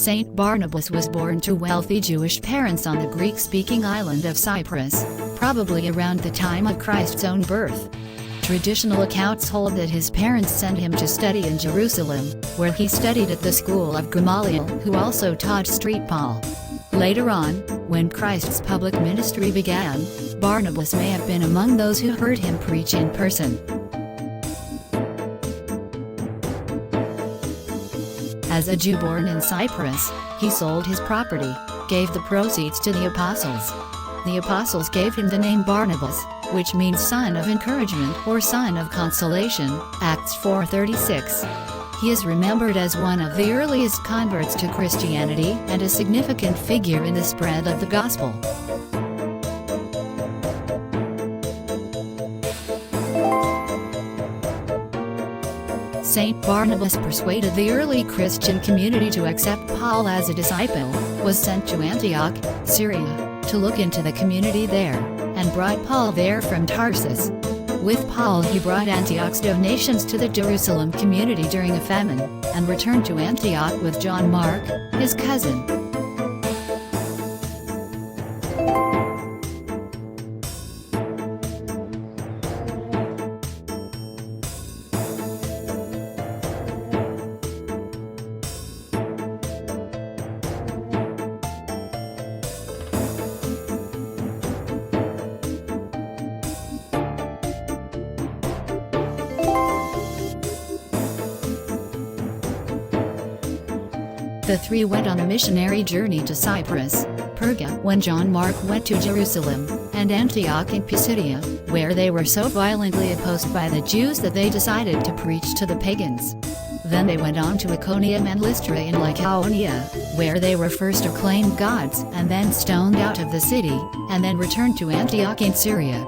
Saint Barnabas was born to wealthy Jewish parents on the Greek-speaking island of Cyprus, probably around the time of Christ's own birth. Traditional accounts hold that his parents sent him to study in Jerusalem, where he studied at the school of Gamaliel, who also taught Street Paul. Later on, when Christ's public ministry began, Barnabas may have been among those who heard him preach in person. As a Jew born in Cyprus, he sold his property, gave the proceeds to the apostles. The apostles gave him the name Barnabas, which means son of encouragement or son of consolation, Acts 4:36. He is remembered as one of the earliest converts to Christianity and a significant figure in the spread of the gospel. Saint Barnabas persuaded the early Christian community to accept Paul as a disciple, was sent to Antioch, Syria, to look into the community there, and brought Paul there from Tarsus. With Paul he brought Antioch's donations to the Jerusalem community during a famine, and returned to Antioch with John Mark, his cousin. The three went on a missionary journey to Cyprus, Perga when John Mark went to Jerusalem, and Antioch in Pisidia, where they were so violently opposed by the Jews that they decided to preach to the pagans. Then they went on to Iconium and Lystra in Lycaonia, where they were first acclaimed gods and then stoned out of the city, and then returned to Antioch in Syria.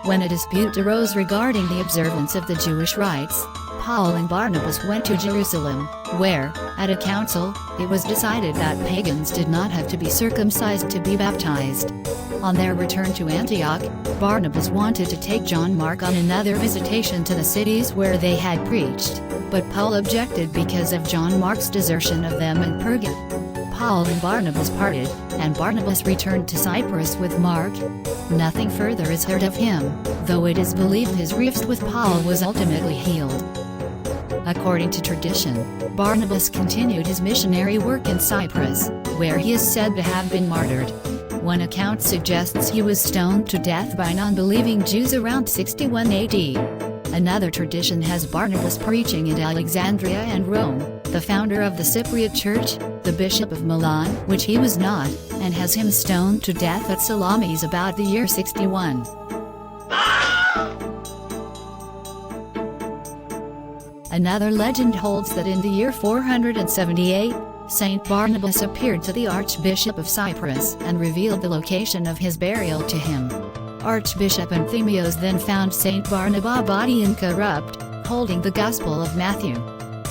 When a dispute arose regarding the observance of the Jewish rites, Paul and Barnabas went to Jerusalem, where, at a council, it was decided that pagans did not have to be circumcised to be baptized. On their return to Antioch, Barnabas wanted to take John Mark on another visitation to the cities where they had preached, but Paul objected because of John Mark's desertion of them in Perga. Paul and Barnabas parted, and Barnabas returned to Cyprus with Mark. Nothing further is heard of him, though it is believed his rift with Paul was ultimately healed. According to tradition, Barnabas continued his missionary work in Cyprus, where he is said to have been martyred. One account suggests he was stoned to death by non-believing Jews around 61 AD. Another tradition has Barnabas preaching in Alexandria and Rome, the founder of the Cypriot Church, the Bishop of Milan, which he was not, and has him stoned to death at Salamis about the year 61. Another legend holds that in the year 478, Saint Barnabas appeared to the Archbishop of Cyprus and revealed the location of his burial to him. Archbishop Anthemios then found Saint Barnabas' body incorrupt, holding the Gospel of Matthew.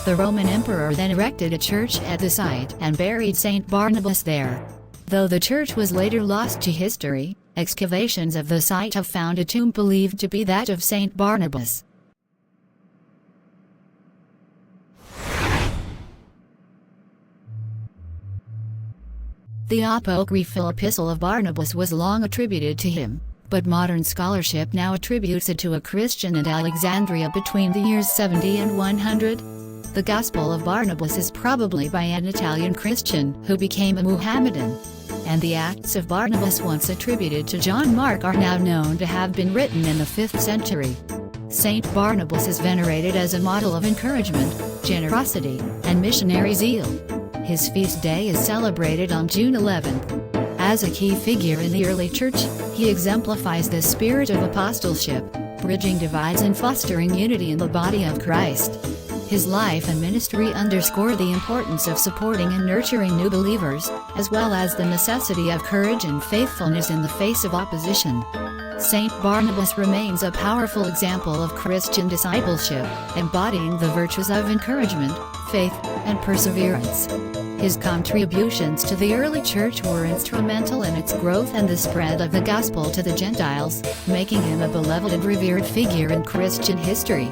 The Roman Emperor then erected a church at the site and buried Saint Barnabas there. Though the church was later lost to history, excavations of the site have found a tomb believed to be that of Saint Barnabas. The apocryphal epistle of Barnabas was long attributed to him, but modern scholarship now attributes it to a Christian at Alexandria between the years 70 and 100. The Gospel of Barnabas is probably by an Italian Christian who became a Mohammedan, and the Acts of Barnabas once attributed to John Mark are now known to have been written in the 5th century. Saint Barnabas is venerated as a model of encouragement, generosity, and missionary zeal. His feast day is celebrated on June 11th. As a key figure in the early church, he exemplifies the spirit of apostleship, bridging divides and fostering unity in the body of Christ. His life and ministry underscore the importance of supporting and nurturing new believers, as well as the necessity of courage and faithfulness in the face of opposition. Saint Barnabas remains a powerful example of Christian discipleship, embodying the virtues of encouragement, faith, and perseverance. His contributions to the early church were instrumental in its growth and the spread of the gospel to the Gentiles, making him a beloved and revered figure in Christian history.